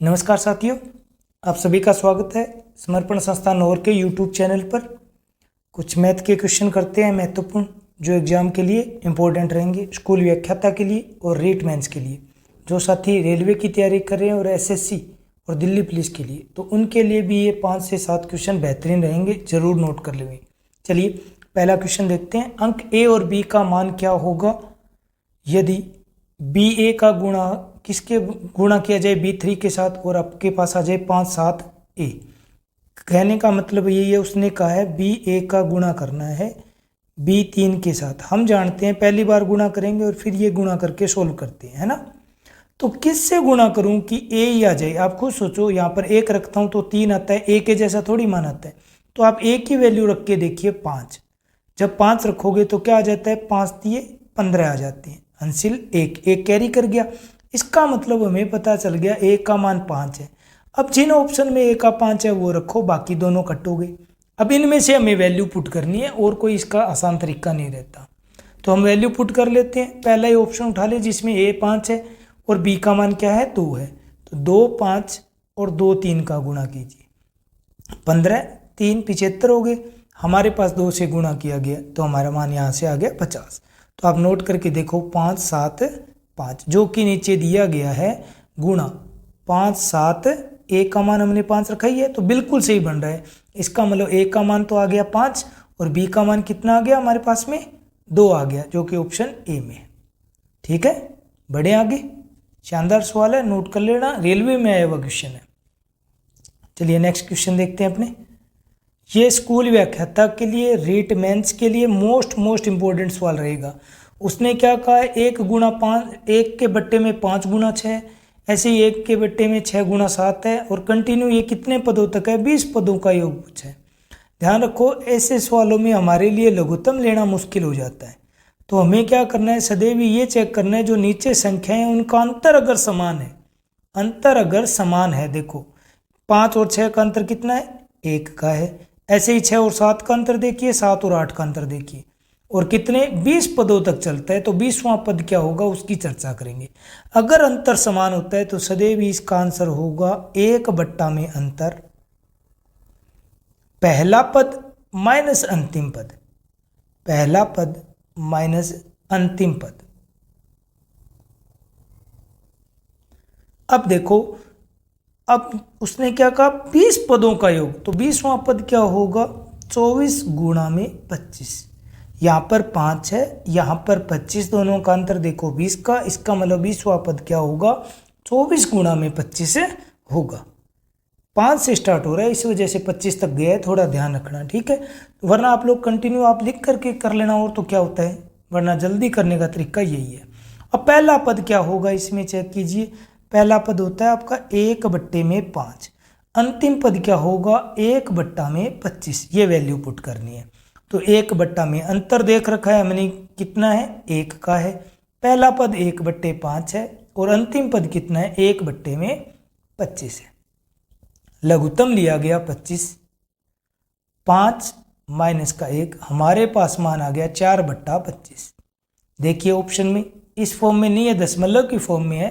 नमस्कार साथियों, आप सभी का स्वागत है समर्पण संस्थान और के यूट्यूब चैनल पर। कुछ मैथ के क्वेश्चन करते हैं महत्वपूर्ण, जो एग्जाम के लिए इम्पोर्टेंट रहेंगे, स्कूल व्याख्याता के लिए और रीट मेंस के लिए। जो साथी रेलवे की तैयारी कर रहे हैं और एसएससी और दिल्ली पुलिस के लिए, तो उनके लिए भी ये 5 से 7 क्वेश्चन बेहतरीन रहेंगे, जरूर नोट कर लेंगे। चलिए पहला क्वेश्चन देखते हैं। अंक ए और बी का मान क्या होगा यदि बी ए का गुणा किसके गुणा किया जाए B3 के साथ और आपके पास आ जाए 5 7 ए। कहने का मतलब यही है, उसने कहा है बी ए का गुणा करना है B3 के साथ। हम जानते हैं पहली बार गुणा करेंगे और फिर ये गुणा करके सोल्व करते हैं, है ना। तो किससे गुणा करूं कि ए ही आ जाए। आप खुद सोचो, यहाँ पर 1 रखता हूं तो 3 आता है, ए के जैसा थोड़ी मान आता है। तो आप ए की वैल्यू रख के देखिए 5। जब 5 रखोगे तो क्या आ जाता है, 5 दिए 15 आ जाते हैं। अंशिल 1 कैरी कर गया। इसका मतलब हमें पता चल गया ए का मान 5 है। अब जिन ऑप्शन में ए का 5 है वो रखो, बाकी दोनों कट हो गए। अब इनमें से हमें वैल्यू पुट करनी है और कोई इसका आसान तरीका नहीं रहता। तो हम वैल्यू पुट कर लेते हैं। पहला ही ऑप्शन उठा ले जिसमें ए 5 है और बी का मान क्या है, 2 है। तो 2 5 और 2 3 का गुणा कीजिए, 15 3 75 हो गए। हमारे पास 2 से गुणा किया गया तो हमारा मान यहाँ से आ गया 50। तो आप नोट करके देखो 5 7 5, जो कि नीचे दिया गया है गुणा 5 7, ए का मान हमने 5 रखा ही है तो बिल्कुल सही बन रहा है। इसका मतलब ए का मान तो आ गया 5 और बी का मान कितना आ गया हमारे पास में, 2 आ गया, जो कि ऑप्शन ए में है। ठीक है, बढ़े आगे। शानदार सवाल है, नोट कर लेना, रेलवे में आया हुआ क्वेश्चन है। चलिए नेक्स्ट क्वेश्चन देखते हैं अपने। ये स्कूल व्याख्याता के लिए, रीट मेंस के लिए मोस्ट इंपॉर्टेंट सवाल रहेगा। उसने क्या कहा है, 1 गुणा 5, 1 के बट्टे में 5 गुणा 6, ऐसे ही 1 के बट्टे में 6 गुणा 7 है और कंटिन्यू ये कितने पदों तक है, 20 पदों का योग पूछा है। ध्यान रखो, ऐसे सवालों में हमारे लिए लघुत्तम लेना मुश्किल हो जाता है। तो हमें क्या करना है, सदैव ये चेक करना है जो नीचे संख्या है उनका अंतर अगर समान है, अंतर अगर समान है। देखो 5 और 6 का अंतर कितना है, 1 का है। ऐसे ही 6 और 7 का अंतर देखिए, 7 और 8 का अंतर देखिए, और कितने 20 पदों तक चलता है। तो 20वां पद क्या होगा उसकी चर्चा करेंगे। अगर अंतर समान होता है तो सदैव इसका आंसर होगा 1 बट्टा में अंतर, पहला पद माइनस अंतिम पद, पहला पद माइनस अंतिम पद। अब देखो, अब उसने क्या कहा, 20 पदों का योग, तो 20वां पद क्या होगा, 24 गुणा में 25। यहाँ पर 5 है, यहाँ पर 25, दोनों का अंतर देखो 20 का। इसका मतलब 20वां पद क्या होगा, 24 गुणा में 25 होगा। 5 से स्टार्ट हो रहा है, इस वजह से 25 तक गया है, थोड़ा ध्यान रखना, ठीक है। वरना आप लोग कंटिन्यू आप लिख करके कर लेना, और तो क्या होता है, वरना जल्दी करने का तरीका यही है। अब पहला पद क्या होगा इसमें चेक कीजिए। पहला पद होता है आपका 1 बट्टे में 5, अंतिम पद क्या होगा 1 बट्टा में 25। ये वैल्यू पुट करनी है। तो 1 बट्टा में अंतर देख रखा है हमने, कितना है, 1 का है। पहला पद 1 बट्टे 5 है और अंतिम पद कितना है, 1 बट्टे में 25 है। लघुत्तम लिया गया 25, 5 माइनस का 1, हमारे पास मान आ गया 4 बट्टा 25। देखिए ऑप्शन में इस फॉर्म में नहीं है, दशमलव की फॉर्म में है।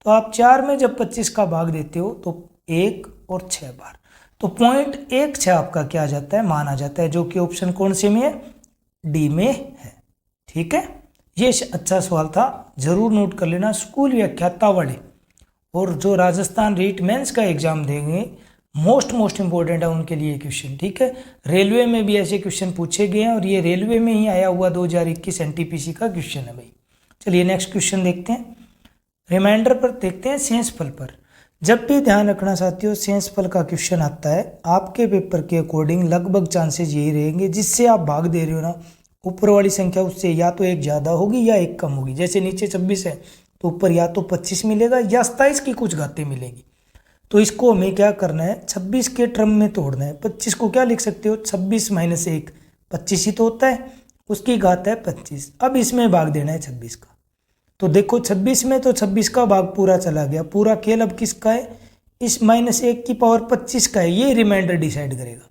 तो आप 4 में जब 25 का भाग देते हो तो 1 और 6 बार, तो 0.16 आपका क्या आ जाता है, मान आ जाता है, जो कि ऑप्शन कौन से में है, डी में है। ठीक है, ये अच्छा सवाल था, जरूर नोट कर लेना। स्कूल व्याख्याता वाले और जो राजस्थान रीट मेंस का एग्जाम देंगे, मोस्ट इंपॉर्टेंट है उनके लिए क्वेश्चन। ठीक है, रेलवे में भी ऐसे क्वेश्चन पूछे गए हैं और ये रेलवे में ही आया हुआ 2021 एनटीपीसी का क्वेश्चन है भाई। चलिए नेक्स्ट क्वेश्चन देखते हैं। रिमाइंडर पर देखते हैं, शेषफल पर। जब भी ध्यान रखना साथियों, शेषफल का क्वेश्चन आता है, आपके पेपर के अकॉर्डिंग लगभग चांसेस यही रहेंगे, जिससे आप भाग दे रहे हो ना, ऊपर वाली संख्या उससे या तो 1 ज़्यादा होगी या 1 कम होगी। जैसे नीचे 26 है तो ऊपर या तो 25 मिलेगा या 27 की कुछ घातें मिलेगी। तो इसको हमें क्या करना है, 26 के टर्म में तोड़ना है। 25 को क्या लिख सकते हो, 26 माइनस 1, 25 ही तो होता है, उसकी घात है 25। अब इसमें भाग देना है 26 का। तो देखो 26 में तो 26 का भाग पूरा चला गया, पूरा खेल अब किसका है, इस -1 की पावर 25 का है। ये रिमाइंडर डिसाइड करेगा।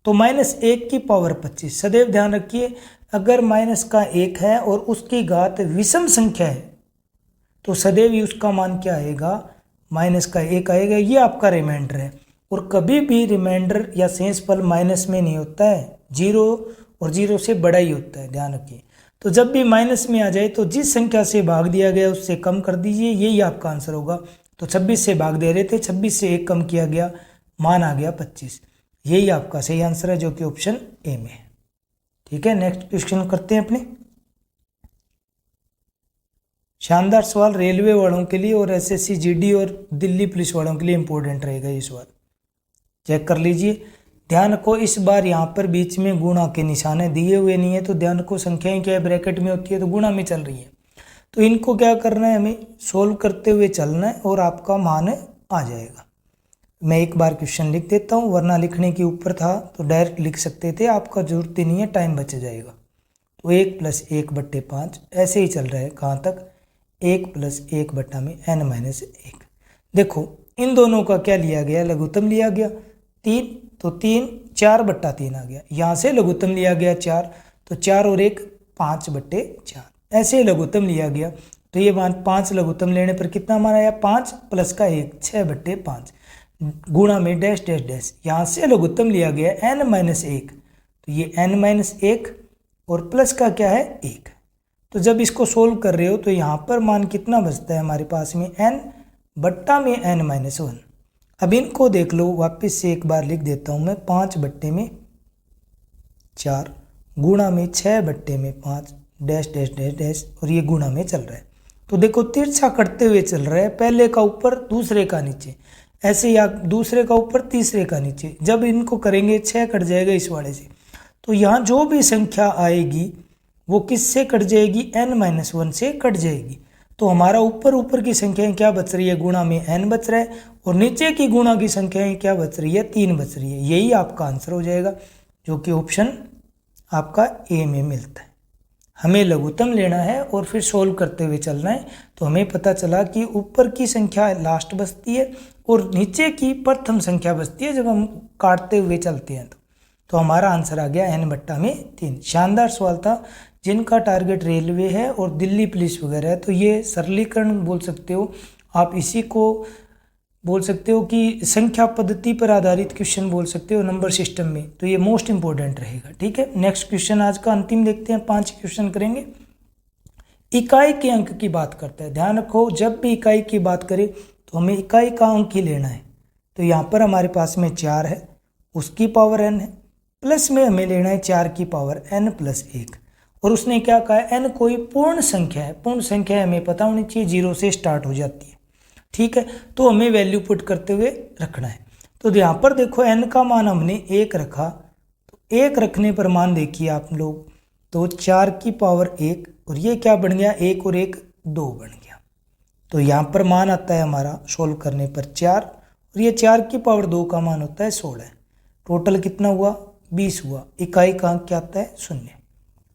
तो -1 की पावर 25, सदैव ध्यान रखिए, अगर माइनस का 1 है और उसकी घात विषम संख्या है तो सदैव ही उसका मान क्या आएगा, माइनस का 1 आएगा, ये आपका रिमाइंडर है। और कभी भी रिमाइंडर या शेषफल माइनस में नहीं होता है, 0 और 0 से बड़ा ही होता है, ध्यान रखिए। तो जब भी माइनस में आ जाए तो जिस संख्या से भाग दिया गया उससे कम कर दीजिए, यही आपका आंसर होगा। तो 26 से भाग दे रहे थे, 26 से 1 कम किया गया, मान आ गया 25। यही आपका सही आंसर है जो कि ऑप्शन ए में है। ठीक है, नेक्स्ट क्वेश्चन करते हैं अपने। शानदार सवाल रेलवे वालों के लिए और एसएससी जीडी और दिल्ली पुलिस वालों के लिए इंपॉर्टेंट रहेगा ये सवाल, चेक कर लीजिए। ध्यान रखो इस बार यहाँ पर बीच में गुणा के निशाने दिए हुए नहीं है, तो ध्यान रखो संख्याएं क्या है, ब्रैकेट में होती है तो गुणा में चल रही है। तो इनको क्या करना है, हमें सोल्व करते हुए चलना है और आपका मान आ जाएगा। मैं एक बार क्वेश्चन लिख देता हूँ, वरना लिखने के ऊपर था तो डायरेक्ट लिख सकते थे, आपका जरूरत ही नहीं है, टाइम बच जाएगा। तो 1 + 1/5 ऐसे ही चल रहा है, कहाँ तक, 1 + 1/n-1। देखो इन दोनों का क्या लिया गया, लघुत्तम लिया गया 3, तो 3 4/3 आ गया। यहाँ से लघुत्तम लिया गया 4, तो 4 और 1 5/4, ऐसे लघुत्तम लिया गगया। तो ये मान 5 लघुत्तम लेने पर कितना मान आया, 5 + का 1 6/5 गुणा में डैश डैश डैश, यहाँ से लघुत्तम लिया गया n-1, तो ये n-1 और प्लस का क्या है 1। तो जब इसको सोल्व कर रहे हो तो यहाँ पर मान कितना बचता है हमारे पास में, n/n-1। अब इनको देख लो, वापस से एक बार लिख देता हूँ मैं, 5/4 गुणा में 6/5 डैश डैश डैश डैश, और ये गुणा में चल रहा है। तो देखो तिरछा कटते हुए चल रहा है, पहले का ऊपर दूसरे का नीचे, ऐसे या दूसरे का ऊपर तीसरे का नीचे। जब इनको करेंगे 6 कट जाएगा इस वाले से, तो यहाँ जो भी संख्या आएगी वो किससे कट जाएगी, n-1 से कट जाएगी। तो हमारा ऊपर की संख्याएं क्या बच रही है, गुणा में n बच रहा है, और नीचे की गुणा की संख्याएं क्या बच रही है, 3 बच रही है। यही आपका आंसर हो जाएगा, जो कि ऑप्शन आपका ए में मिलता है। हमें लघुत्तम लेना है और फिर सोल्व करते हुए चलना है। तो हमें पता चला कि ऊपर की संख्या लास्ट बचती है और नीचे की प्रथम संख्या बचती है जब हम काटते हुए चलते हैं। तो हमारा आंसर आ गया n/3। शानदार सवाल था। जिनका टारगेट रेलवे है और दिल्ली पुलिस वगैरह है, तो ये सरलीकरण बोल सकते हो आप, इसी को बोल सकते हो कि संख्या पद्धति पर आधारित क्वेश्चन बोल सकते हो नंबर सिस्टम में। तो ये मोस्ट इंपॉर्टेंट रहेगा। ठीक है, नेक्स्ट क्वेश्चन आज का अंतिम देखते हैं, 5 क्वेश्चन करेंगे। इकाई के अंक की बात करता है। ध्यान रखो जब भी इकाई की बात करें तो हमें इकाई का अंक ही लेना है। तो यहाँ पर हमारे पास में 4 है, उसकी पावर n है, प्लस में हमें लेना है 4 की पावर n+1। और उसने क्या कहा है, n कोई पूर्ण संख्या है। पूर्ण संख्या हमें पता होनी चाहिए, 0 से स्टार्ट हो जाती है। ठीक है, तो हमें वैल्यू पुट करते हुए रखना है। तो यहाँ पर देखो n का मान हमने 1 रखा, तो 1 रखने पर मान देखिए आप लोग, तो 4 की पावर 1, और ये क्या बन गया, 1 और 1 2 बन गया। तो यहाँ पर मान आता है हमारा सोल्व करने पर 4, और ये 4 की पावर 2 का मान होता है 16। टोटल कितना हुआ, 20 हुआ। इकाई का अंक क्या आता है, 0।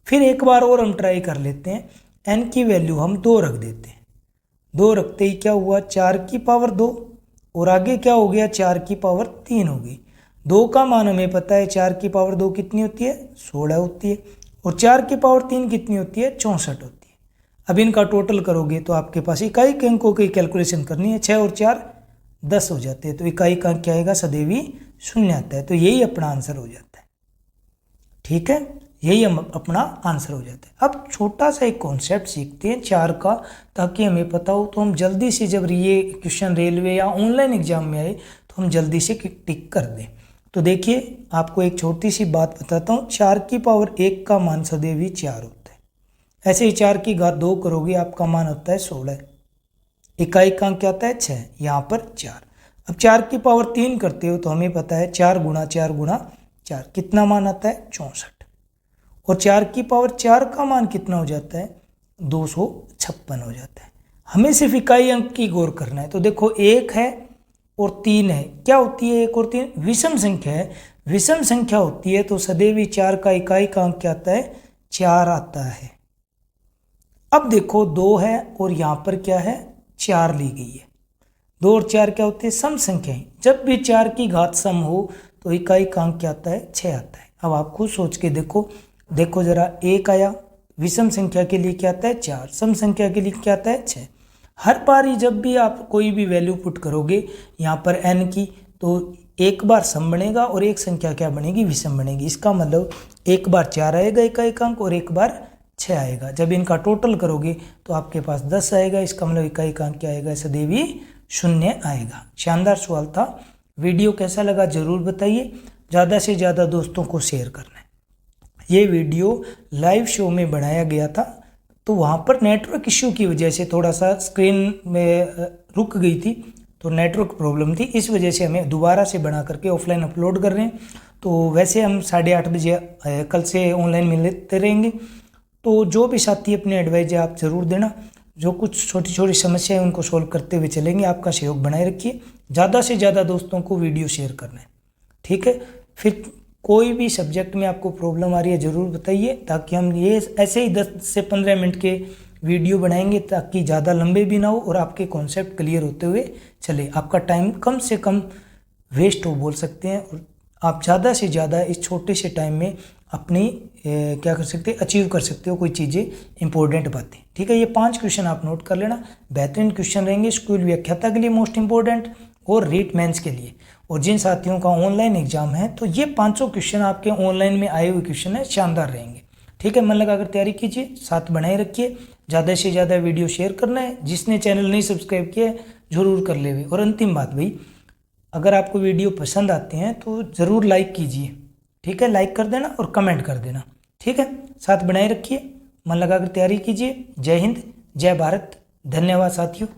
फिर एक बार और हम ट्राई कर लेते हैं, n की वैल्यू हम 2 रख देते हैं। 2 रखते ही क्या हुआ, 4 की पावर 2, और आगे क्या हो गया, 4 की पावर 3 हो गई। 2 का मान हमें पता है, 4 की पावर 2 कितनी होती है, 16 होती है, और 4 की पावर 3 कितनी होती है, 64 होती है। अब इनका टोटल करोगे तो आपके पास इकाई के अंकों की कैलकुलेशन करनी है, 6 और 4 10 हो जाते हैं। तो इकाई का अंक क्या आएगा, सदैवी 0 आता है। तो यही अपना आंसर हो जाता है। ठीक है, यही हम अपना आंसर हो जाता है। अब छोटा सा एक कॉन्सेप्ट सीखते हैं 4 का, ताकि हमें पता हो, तो हम जल्दी से जब ये क्वेश्चन रेलवे या ऑनलाइन एग्जाम में आए तो हम जल्दी से टिक कर दें। तो देखिए आपको एक छोटी सी बात बताता हूँ, 4 की पावर 1 का मान सदैवी 4 होता है। ऐसे ही 4 की घात 2 करोगे आपका मान होता है 16। इकाई का अंक क्या आता है, 6, यहाँ पर 4। अब 4 की पावर 3 करते हो तो हमें पता है 4 गुणा 4 गुणा 4 कितना मान आता है, 64। और 4 की पावर 4 का मान कितना हो जाता है, 256 हो जाता है। हमें सिर्फ इकाई अंक की गौर करना है। तो देखो 1 है और 3 है, क्या होती है 1 और 3, विषम संख्या है। विषम संख्या होती है तो सदैवी 4 का इकाई का अंक क्या आता है, 4 आता है। अब देखो 2 है और यहाँ पर क्या है, 4 ली गई है। 2 और 4 क्या होते हैं, सम संख्याएं। जब भी 4 की घात सम हो तो इकाई का अंक क्या आता है, 6 आता है। अब आप खुद सोच के देखो जरा, 1 आया, विषम संख्या के लिए क्या आता है 4, सम संख्या के लिए क्या आता है 6। हर बार ही जब भी आप कोई भी वैल्यू पुट करोगे यहाँ पर n की, तो एक बार सम बनेगा और एक संख्या क्या बनेगी, विषम बनेगी। इसका मतलब एक बार 4 आएगा इकाई अंक और एक बार 6 आएगा। जब इनका टोटल करोगे तो आपके पास 10 आएगा। इसका मतलब इकाई अंक क्या आएगा, सदैव ही 0 आएगा। शानदार सवाल था। वीडियो कैसा लगा जरूर बताइए। ज़्यादा से ज़्यादा दोस्तों को शेयर करना है। ये वीडियो लाइव शो में बनाया गया था, तो वहाँ पर नेटवर्क इश्यू की वजह से थोड़ा सा स्क्रीन में रुक गई थी, तो नेटवर्क प्रॉब्लम थी। इस वजह से हमें दोबारा से बना करके ऑफलाइन अपलोड कर रहे हैं। तो वैसे हम 8:30 बजे कल से ऑनलाइन मिलते रहेंगे। तो जो भी साथी अपने एडवाइस आप ज़रूर देना। जो कुछ छोटी छोटी समस्या है उनको सोल्व करते हुए चलेंगे। आपका सहयोग बनाए रखिए। ज़्यादा से ज़्यादा दोस्तों को वीडियो शेयर करना है, ठीक है। फिर कोई भी सब्जेक्ट में आपको प्रॉब्लम आ रही है ज़रूर बताइए, ताकि हम ये ऐसे ही 10 से 15 मिनट के वीडियो बनाएंगे, ताकि ज़्यादा लंबे भी ना हो और आपके कॉन्सेप्ट क्लियर होते हुए चले। आपका टाइम कम से कम वेस्ट हो बोल सकते हैं, और आप ज़्यादा से ज़्यादा इस छोटे से टाइम में अपनी क्या कर सकते हैं, अचीव कर सकते हो कोई चीज़ें, इंपॉर्टेंट बातें, ठीक है। ये 5 क्वेश्चन आप नोट कर लेना। बेहतरीन क्वेश्चन रहेंगे स्कूल व्याख्याता के लिए मोस्ट इंपॉर्टेंट, और रीट मेंस के लिए। और जिन साथियों का ऑनलाइन एग्जाम है, तो ये 500 क्वेश्चन आपके ऑनलाइन में आए हुए क्वेश्चन है, शानदार रहेंगे, ठीक है। मन लगाकर तैयारी कीजिए, साथ बनाए रखिए। ज़्यादा से ज़्यादा वीडियो शेयर करना है। जिसने चैनल नहीं सब्सक्राइब किया है जरूर कर ले। और अंतिम बात भाई, अगर आपको वीडियो पसंद आते हैं तो ज़रूर लाइक कीजिए, ठीक है। लाइक कर देना और कमेंट कर देना, ठीक है। साथ बनाए रखिए, मन लगाकर तैयारी कीजिए। जय हिंद, जय भारत। धन्यवाद साथियों।